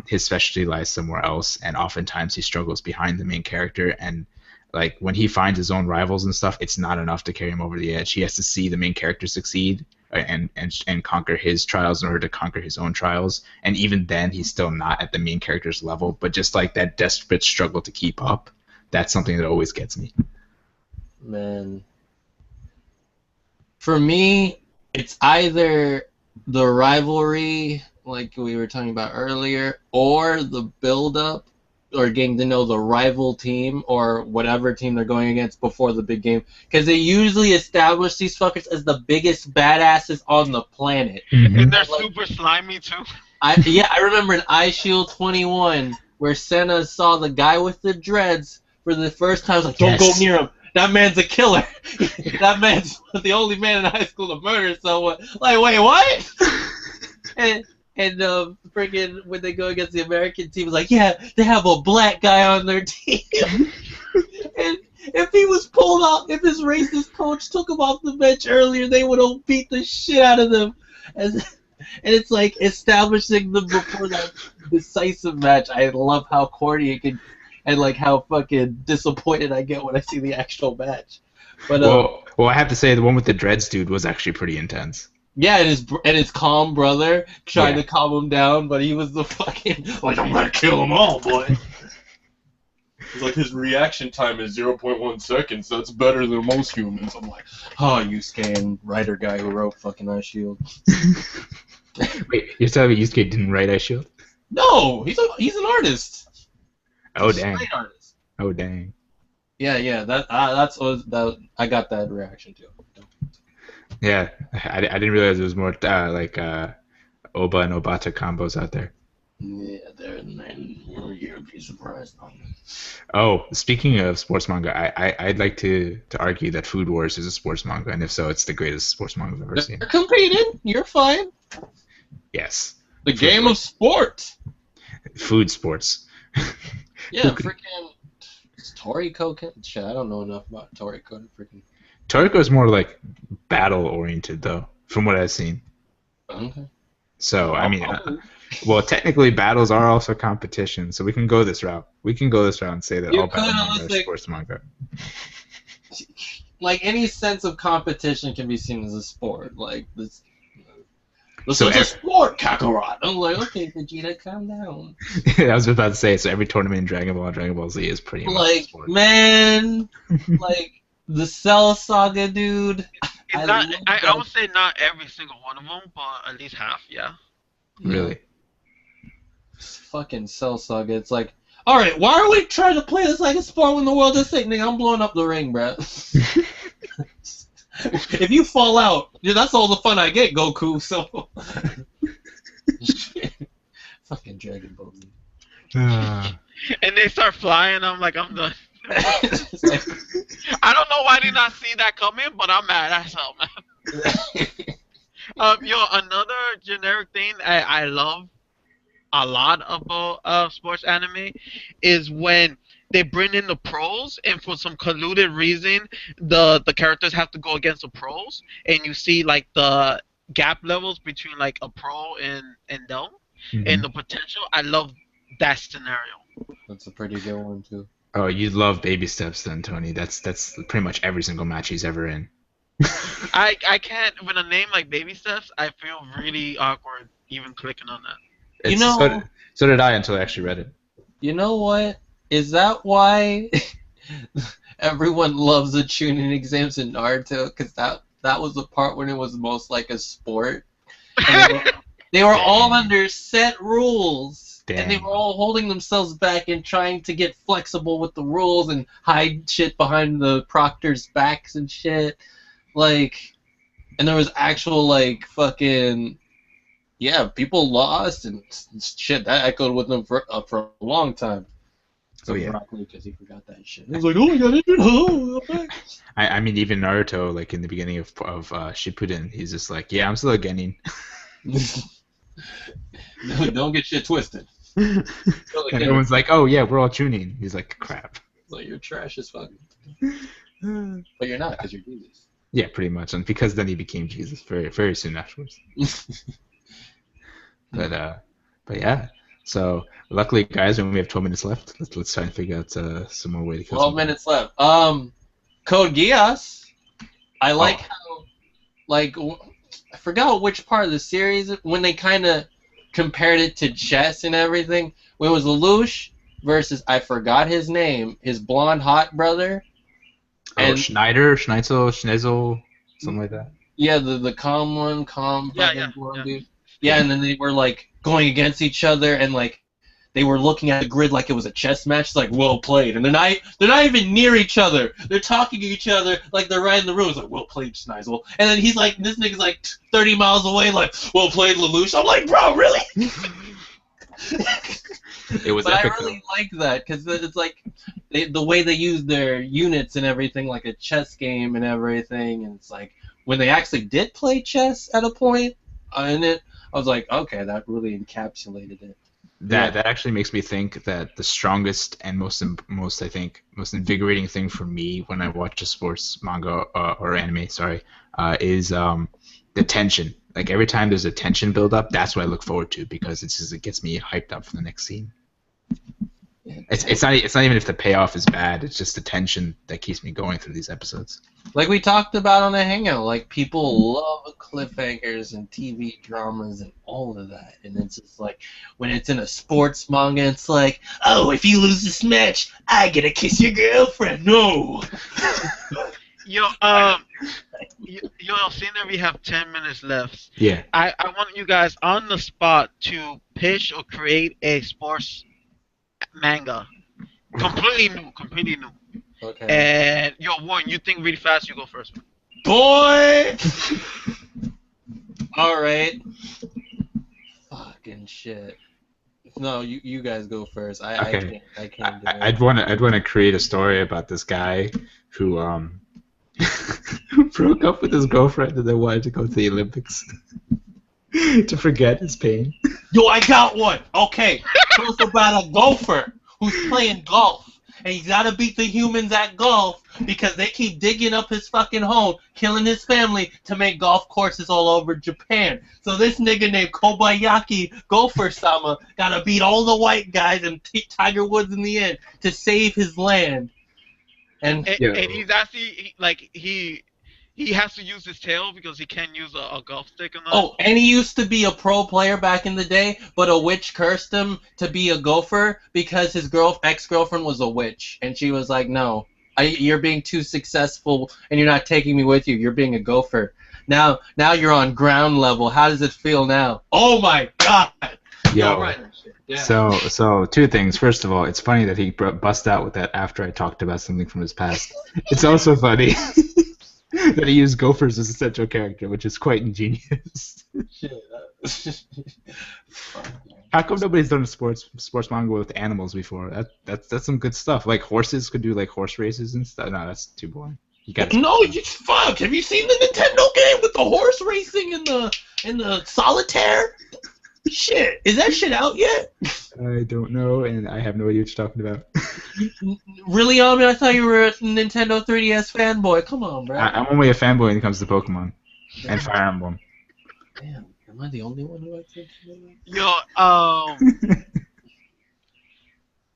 his specialty lies somewhere else, and oftentimes he struggles behind the main character. And like when he finds his own rivals and stuff, it's not enough to carry him over the edge. He has to see the main character succeed and conquer his trials in order to conquer his own trials. And even then, he's still not at the main character's level. But just like that desperate struggle to keep up, that's something that always gets me. Man. For me, it's either the rivalry like we were talking about earlier, or the build-up, or getting to know the rival team or whatever team they're going against before the big game, because they usually establish these fuckers as the biggest badasses on the planet. And they're super slimy too. I remember in Eye Shield 21 where Senna saw the guy with the dreads for the first time. I was like, don't go near him. That man's a killer. That man's the only man in high school to murder someone. Like, wait, what? and freaking when they go against the American team, it's like, yeah, they have a black guy on their team. And if he was pulled out, if his racist coach took him off the bench earlier, they would have beat the shit out of them. And it's like establishing them before that decisive match. I love how corny it can, and like how fucking disappointed I get when I see the actual match. But well, I have to say the one with the dreads dude was actually pretty intense. Yeah, and his calm brother trying to calm him down, but he was the fucking like, I'm gonna kill them all, boy. It's like his reaction time is 0.1 seconds. That's better than most humans. I'm like, oh, Yusuke and writer guy who wrote fucking Ice Shield. Wait, you're telling me Yusuke didn't write Ice Shield? No, he's an artist. Oh dang. Artist. Oh dang. Yeah. That I got that reaction too. Yeah, I didn't realize there was more like Oba and Obata combos out there. Yeah, you'd be surprised. Oh, speaking of sports manga, I'd like to argue that Food Wars is a sports manga, and if so, it's the greatest sports manga I've ever seen. They're competing. You're fine. Yes. The game of sport. Food sports. Yeah, freaking Toriko. Shit, I don't know enough about Toriko. Freaking. Toriko is more like battle oriented, though, from what I've seen. Okay. So I mean, well, technically battles are also competition, so we can go this route. We can go this route and say that all battle manga is sports manga. Like any sense of competition can be seen as a sport. Like this. This So is a sport, Kakarot. I'm like, okay, Vegeta, calm down. I was about to say, so every tournament in Dragon Ball and Dragon Ball Z is pretty much a sport. Man, like the Cell Saga, dude. I would say not every single one of them, but at least half, yeah. Really? It's fucking Cell Saga. It's like, all right, why are we trying to play this like a sport when the world is sick, nigga? I'm blowing up the ring, bro. If you fall out, that's all the fun I get, Goku. So, fucking Dragon Ball Z. And they start flying. I'm like, I'm done. I don't know why I did not see that coming, but I'm mad as hell, man. Another generic thing I love a lot about sports anime is when they bring in the pros, and for some colluded reason, the characters have to go against the pros, and you see like the gap levels between like a pro and them, and the potential. I love that scenario. That's a pretty good one too. Oh, you love Baby Steps then, Tony. That's pretty much every single match he's ever in. I can't, with a name like Baby Steps, I feel really awkward even clicking on that. So did I until I actually read it. You know what? Is that why everyone loves the tuning exams in Naruto? Because that was the part when it was most like a sport. They were all under set rules. Damn. And they were all holding themselves back and trying to get flexible with the rules and hide shit behind the proctors' backs and shit. Like, and there was actual, like, fucking, yeah, people lost and shit. That echoed with them for a long time. So Broccoli, because he forgot that shit. He was like, oh, I got injured. Oh, okay. I mean, even Naruto, like, in the beginning of Shippuden, he's just like, yeah, I'm still a genin. Don't get shit twisted. And everyone's like, oh, yeah, we're all tuning. He's like, crap. Well, you're trash as fuck. But you're not, because you're Jesus. Yeah, pretty much. And because then he became Jesus very, very soon afterwards. But yeah. So luckily, guys, when we have 12 minutes left, let's try and figure out some more way to kill 12 minutes left. Code Geass. I like how, like, I forgot which part of the series when they kind of compared it to chess and everything. When it was Lelouch versus, I forgot his name, his blonde hot brother. And Schnitzel, something like that. Yeah, the calm one, blonde dude. Yeah, and then they were like going against each other, and like they were looking at the grid like it was a chess match. It's like, well played, and they're not even near each other. They're talking to each other like they're right in the room. It's like, well played, Snizel. And then he's like, this nigga's like 30 miles away, like, well played, Lelouch. I'm like, bro, really? It was But epic. I really like that because it's like the way they use their units and everything, like a chess game and everything. And it's like when they actually did play chess at a point in it, I was like, okay, that really encapsulated it. That actually makes me think that the strongest and most I think most invigorating thing for me when I watch a sports manga or anime, is the tension. Like every time there's a tension build up, that's what I look forward to because it gets me hyped up for the next scene. It's not even if the payoff is bad. It's just the tension that keeps me going through these episodes. Like we talked about on the Hangout, like people love cliffhangers and TV dramas and all of that. And it's just like when it's in a sports manga, it's like, oh, if you lose this match, I get to kiss your girlfriend. No. Yo, seeing that we have 10 minutes left, Yeah. I want you guys on the spot to pitch or create a sports manga. Completely new. Okay. And yo, Warren, you think really fast, you go first. Boy! Alright. Fucking shit. No, you guys go first. Okay. I can't do it. I'd want to create a story about this guy who broke up with his girlfriend and then wanted to go to the Olympics to forget his pain. Yo, I got one! Okay. It's about a golfer who's playing golf. And he's got to beat the humans at golf because they keep digging up his fucking home, killing his family to make golf courses all over Japan. So this nigga named Kobayaki Gopher-sama got to beat all the white guys and Tiger Woods in the end to save his land. And he's actually he has to use his tail because he can't use a golf stick or nothing. oh, and he used to be a pro player back in the day, but a witch cursed him to be a gopher because his ex-girlfriend was a witch, and she was like, "No, you're being too successful, and you're not taking me with you. You're being a gopher. Now you're on ground level. How does it feel now? Oh my god!" Yo. Right. Yeah. So two things. First of all, it's funny that he bust out with that after I talked about something from his past. It's also funny that he used gophers as a central character, which is quite ingenious. How come nobody's done a sports manga with animals before? That's some good stuff. Like horses could do like horse races and stuff. No, that's too boring. You got No, you fuck. Have you seen the Nintendo game with the horse racing and the solitaire? Shit, is that shit out yet? I don't know, and I have no idea what you're talking about. Really, Alvin? I thought you were a Nintendo 3DS fanboy. Come on, bro. I'm only a fanboy when it comes to Pokemon and Fire Emblem. Damn, am I the only one who likes Nintendo? Yo,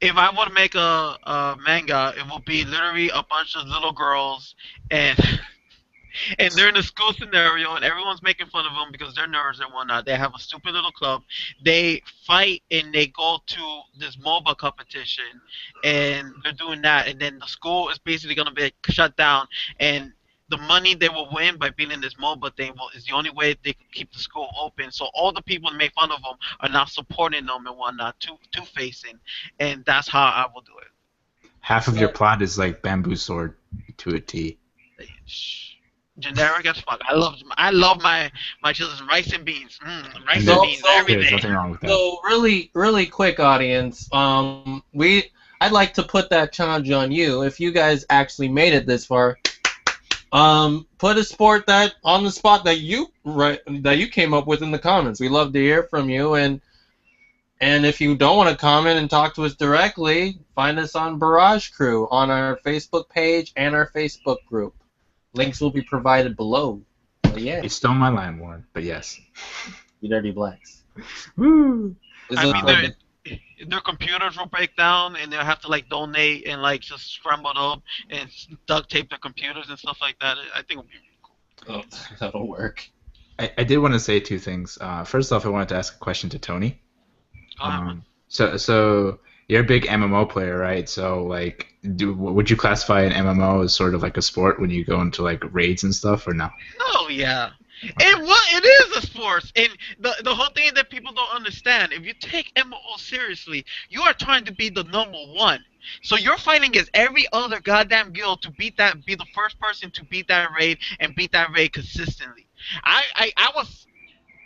if I want to make a manga, it will be literally a bunch of little girls and they're in a school scenario and everyone's making fun of them because they're nerds and whatnot. They have a stupid little club. They fight and they go to this MOBA competition and they're doing that. And then the school is basically going to be shut down. And the money they will win by being in this MOBA thing is the only way they can keep the school open. So all the people that make fun of them are now supporting them and whatnot, two-facing. And that's how I will do it. Half of your plot is like Bamboo Sword to a T. Generic as fuck. I love my children's rice and beans. Rice and beans every There's day. nothing wrong with that. So really quick, audience. I'd like to put that challenge on you. If you guys actually made it this far, put a sport that on the spot that you came up with in the comments. We love to hear from you, and if you don't want to comment and talk to us directly, find us on Barrage Crew on our Facebook page and our Facebook group. Links will be provided below. But yeah, You stole my line, Warren, but yes. you dirty blacks. Woo! Their computers will break down and they'll have to like donate and like just scramble it up and duct tape their computers and stuff like that. I think it'll be really cool. Oh, that'll work. I did want to say two things. First off, I wanted to ask a question to Tony. Go ahead, man. So you're a big MMO player, right? So like, would you classify an MMO as sort of like a sport when you go into like raids and stuff, or no? Oh yeah. It is a sport, and the whole thing that people don't understand. If you take MMO seriously, you are trying to be the number one. So you're fighting against every other goddamn guild to beat that, be the first person to beat that raid and beat that raid consistently. I was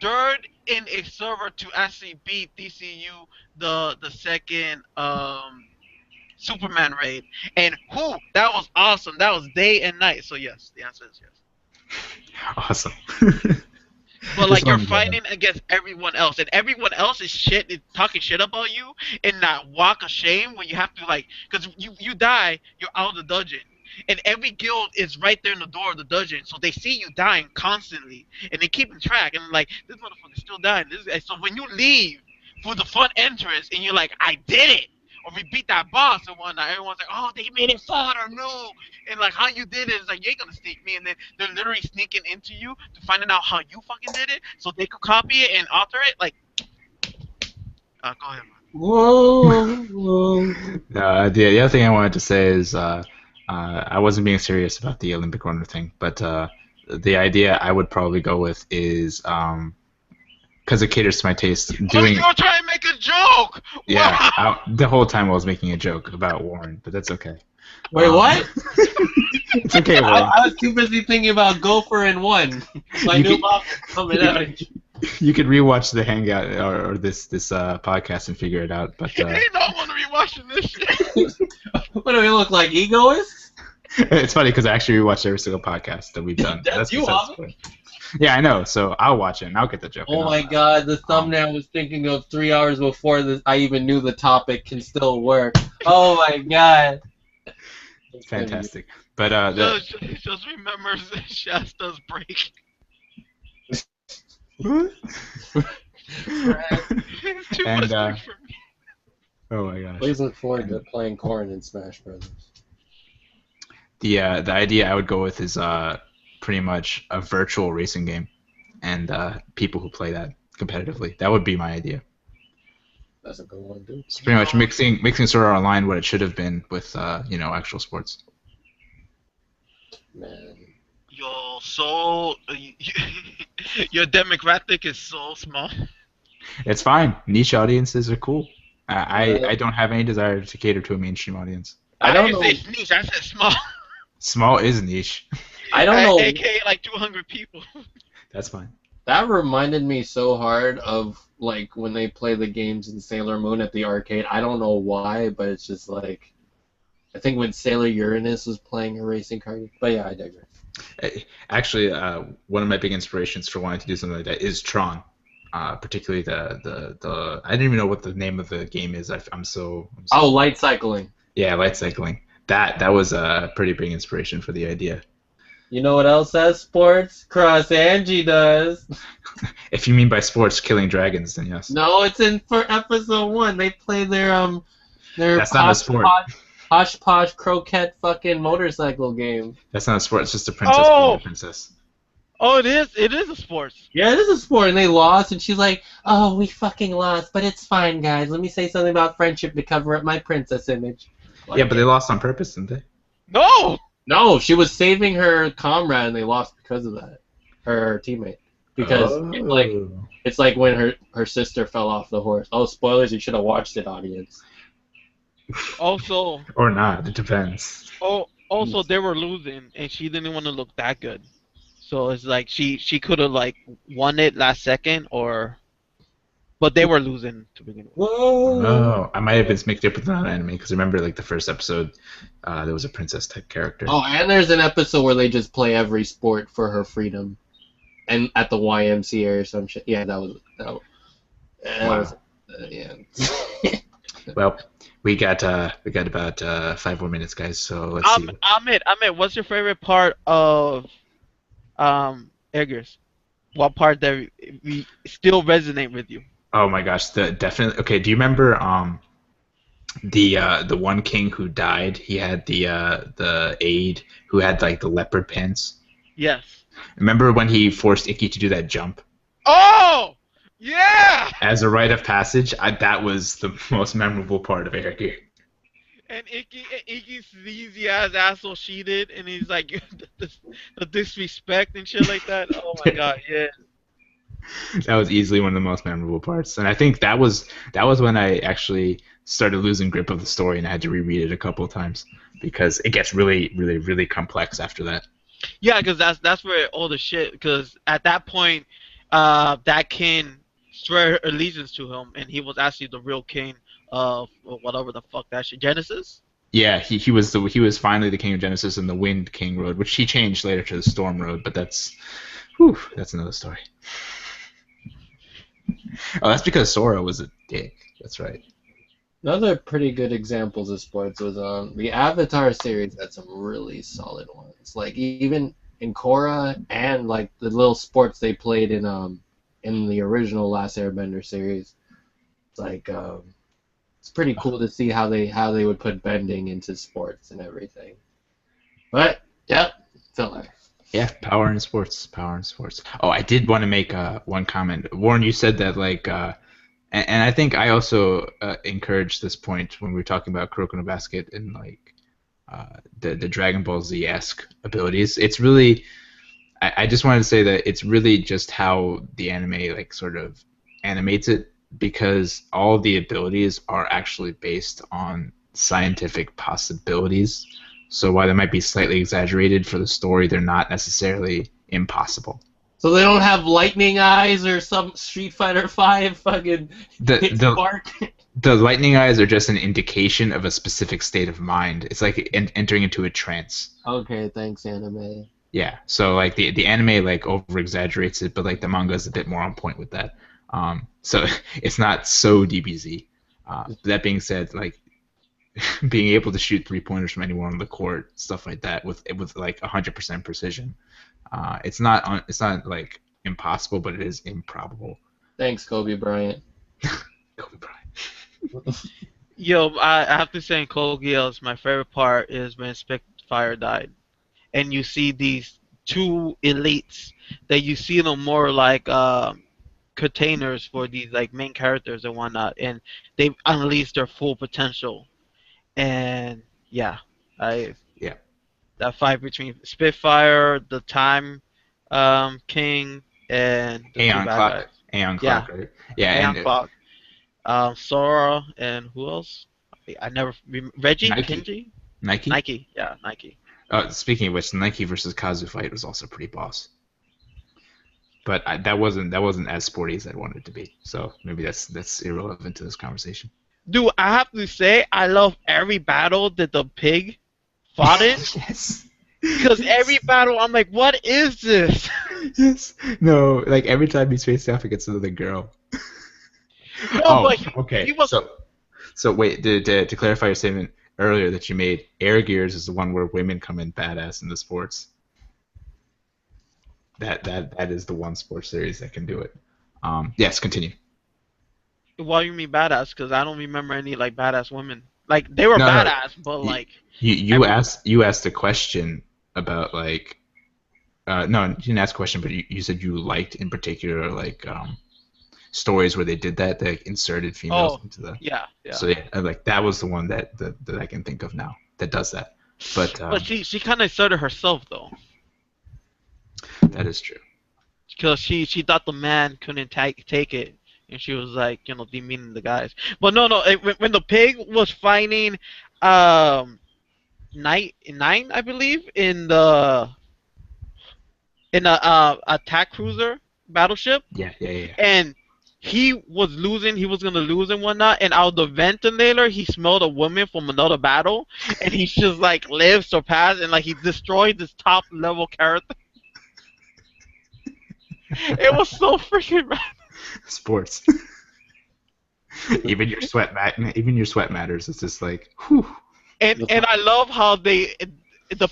third in a server to actually beat DCU the second Superman raid, and that was awesome. That was day and night. So yes, the answer is yes. Awesome. But Just like you're wanted to know fighting against everyone else, and everyone else is talking shit about you in that walk of shame when you have to like, because you die, you're out of the dungeon, and every guild is right there in the door of the dungeon, so they see you dying constantly, and they keep in track, and like this motherfucker's still dying. So when you leave for the front entrance, and you're like, I did it. Or we beat that boss and whatnot. Everyone's like, "Oh, they made it farther, no!" And like, how you did it is like, you ain't gonna sneak me. And then they're literally sneaking into you to finding out how you fucking did it, so they could copy it and alter it. Like, go ahead, man. Whoa. the other thing I wanted to say is I wasn't being serious about the Olympic runner thing, but the idea I would probably go with is because it caters to my taste. Oh, you were trying to make a joke. Yeah, Wow. the whole time I was making a joke about Warren, but that's okay. Wait, what? It's okay, Warren. I was too busy thinking about Gopher and One. My You new could- mom is coming out. You could rewatch the Hangout or this podcast and figure it out. But Ain't no one to be watching this shit. What do we look like, egoists? it's funny because I actually rewatched every single podcast that we've done. That's you, besides the point. Yeah, I know. So I'll watch it and I'll get the joke. Oh my god, the thumbnail was thinking of 3 hours before I even knew the topic can still work. Oh my god. Fantastic. But Just remember Shasta's break. It's too And, much work for me. oh my gosh. Please look forward to playing Corn in Smash Brothers. The idea I would go with is pretty much a virtual racing game, and people who play that competitively. That would be my idea. That's a good one, dude. It's pretty much mixing Sword Art Online what it should have been with actual sports. Man. Your demographic is so small. It's fine. Niche audiences are cool. I don't have any desire to cater to a mainstream audience. I don't didn't know. say niche, I said small. Small is niche. I don't know. AKA like 200 people. That's fine. That reminded me so hard of like when they play the games in Sailor Moon at the arcade. I don't know why, but it's just like I think when Sailor Uranus was playing a racing car. But yeah, I digress. Actually, one of my big inspirations for wanting to do something like that is Tron. Particularly the I didn't even know what the name of the game is. I'm so Oh, light cycling. Yeah, light cycling. That was a pretty big inspiration for the idea. You know what else has sports? Cross Angie does. If you mean by sports, killing dragons, then yes. No, it's in for episode 1. They play their That's not a sport. Posh posh croquette fucking motorcycle game. That's not a sport. It's just a princess being a princess. Oh, it is. It is a sport. Yeah, it is a sport, and they lost, and she's like, "Oh, we fucking lost, but it's fine, guys. Let me say something about friendship to cover up my princess image." Yeah, but they lost on purpose, didn't they? No. No, she was saving her comrade, and they lost because of that. Her teammate, because it's like when her sister fell off the horse. Oh, spoilers! You should have watched it, audience. Also. Or not. It depends. Also, they were losing, and she didn't want to look that good. So it's like she could have like won it last second, but they were losing to begin with. Whoa! Oh, I might have been mixed up with another anime because remember, like the first episode, there was a princess type character. Oh, and there's an episode where they just play every sport for her freedom, and at the YMCA or some shit. Yeah, that was. Yeah. Well, we got about 5 more minutes, guys. So let's see. Ahmed, what's your favorite part of Eggers? What part that we still resonate with you? Oh my gosh, definitely. Okay, do you remember the one king who died? He had the aide who had like the leopard pants. Yes. Remember when he forced Icky to do that jump? Oh, yeah. As a rite of passage, that was the most memorable part of Eggers. And Icky sleazy ass asshole cheated, and he's like, the, the disrespect and shit like that. Oh my god, yeah. That was easily one of the most memorable parts, and I think that was when I actually started losing grip of the story, and I had to reread it a couple of times because it gets really, really, really complex after that. Yeah, because that's where all the shit. Because at that point, that king swear allegiance to him, and he was actually the real king of whatever the fuck that shit. Genesis. Yeah, he was finally the king of Genesis and the Wind King Road, which he changed later to the Storm Road, but that's another story. Oh, that's because Sora was a dick. That's right. Another pretty good examples of sports was the Avatar series had some really solid ones. Like even in Korra and like the little sports they played in the original Last Airbender series. It's like it's pretty cool to see how they would put bending into sports and everything. But yep, filler. Yeah, power in sports. Power in sports. Oh, I did want to make one comment. Warren, you said that and I think I also encouraged this point when we were talking about Kuroko no Basket and like the Dragon Ball Z esque abilities. It's really, I just wanted to say that it's really just how the anime like sort of animates it because all of the abilities are actually based on scientific possibilities. So while they might be slightly exaggerated for the story, they're not necessarily impossible. So they don't have lightning eyes or some Street Fighter 5 fucking The hit the spark. the lightning eyes are just an indication of a specific state of mind. It's like entering into a trance. Okay, thanks, anime. Yeah. So like the anime like over exaggerates it, but like the manga is a bit more on point with that. So it's not so DBZ. That being said, like being able to shoot 3 pointers from anywhere on the court, stuff like that, with like 100% precision. It's not like impossible, but it is improbable. Thanks, Kobe Bryant. Kobe Bryant. Yo, I have to say in Code Geass, my favorite part is when Spitfire died, and you see these two elites that you see them more like containers for these like main characters and whatnot, and they unleash their full potential. And yeah, I Yeah. that fight between Spitfire, the Time King, and the two Aeon bad guys. Clock. Aeon Yeah, Clock, right? Yeah, Aeon and Clock, Sora, and who else? I never Reggie, Nike. Kenji, Nike. Nike. Yeah, Nike. Speaking of which, the Nike versus Kazu fight was also pretty boss. But that wasn't as sporty as I'd wanted it to be. So maybe that's irrelevant to this conversation. Dude, I have to say, I love every battle that the pig fought in. Yes. Because every battle, I'm like, what is this? Yes. No, like every time he's faced off against another girl. No, Oh, but okay. he was. So wait, to clarify your statement earlier that you made, Air Gears is the one where women come in badass in the sports. That is the one sports series that can do it. Yes, continue. Why you mean badass? Because I don't remember any like badass women. Like they were No, no. badass, but You like you every, asked a question about like no, you didn't ask a question, but you said you liked in particular like stories where they did that, they like, inserted females oh into the. yeah, yeah. So yeah, like that was the one that I can think of now that does that. But But she kind of asserted herself though, that is true. because she thought the man couldn't take it, and she was like demeaning the guys. But no, when the pig was fighting, um, nine I believe in the attack cruiser battleship, Yeah. and he was losing, he was gonna lose and whatnot, and out the ventilator he smelled a woman from another battle, and he just like lived, surpassed, and like he destroyed this top level character. It was so freaking bad. Sports. Even your sweat matters. It's just like, whew. And I love how the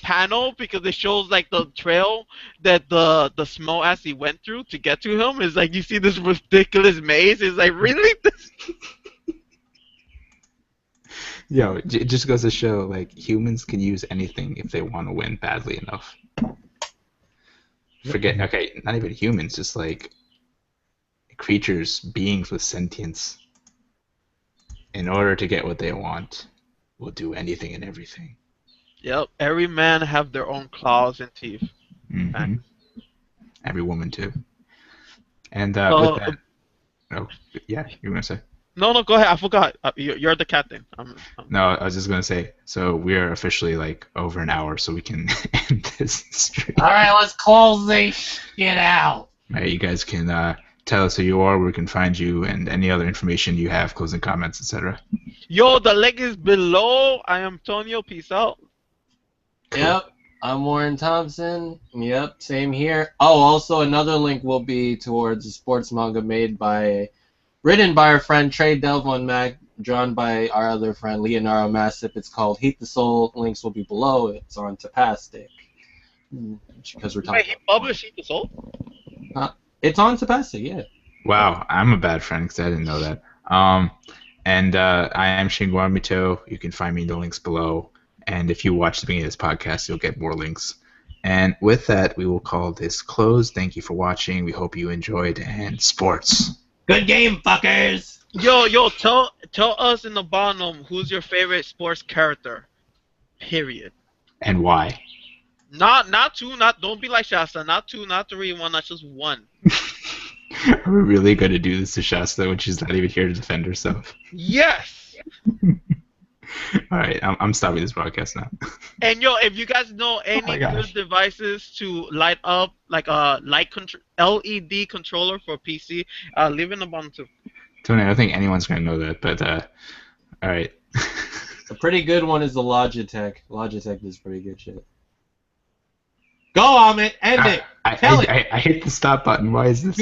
panel, because it shows like the trail that the smell actually went through to get to him, is like you see this ridiculous maze. It's like really. Yo, it just goes to show like humans can use anything if they want to win badly enough. Forget, okay, not even humans, just like creatures, beings with sentience. In order to get what they want, will do anything and everything. Yep. Every man have their own claws and teeth. Hmm. Every woman too. And with So that, oh yeah, you were gonna say? no, go ahead. I forgot. You're the captain. No, I was just gonna say. So we are officially like over an hour, so we can end this stream. All right, let's close this shit out. Right, you guys can tell us who you are, where we can find you, and any other information you have, closing comments, etc. Yo, the link is below. I am Tonio. Peace out. Cool. Yep, I'm Warren Thompson. Yep, same here. Oh, also another link will be towards a sports manga written by our friend Trey Delvon Mac, drawn by our other friend Leonardo Massip. It's called Heat the Soul. Links will be below. It's on Tapastic. Because we're Wait, talking. he published Eat the Soul? It's on Tapastic, yeah. Wow, I'm a bad friend because I didn't know that. And I am Shinguar Mito. You can find me in the links below. And if you watch the beginning of this podcast, you'll get more links. And with that, we will call this closed. Thank you for watching. We hope you enjoyed. And sports. Good game, fuckers! Yo, tell us in the bottom who's your favorite sports character. Period. And why? Not two, don't be like Shasta. Not two, not three, one, not just one. Are we really going to do this to Shasta when she's not even here to defend herself? Yes. All right, I'm stopping this broadcast now. And yo, if you guys know my any gosh. good devices to light up, like a LED controller for PC, leave it in the bottom too. Tony, I don't think anyone's going to know that, but all right. A pretty good one is the Logitech. Logitech does pretty good shit. Go, Amit! End it! Tell it! I hit the stop button. Why is this?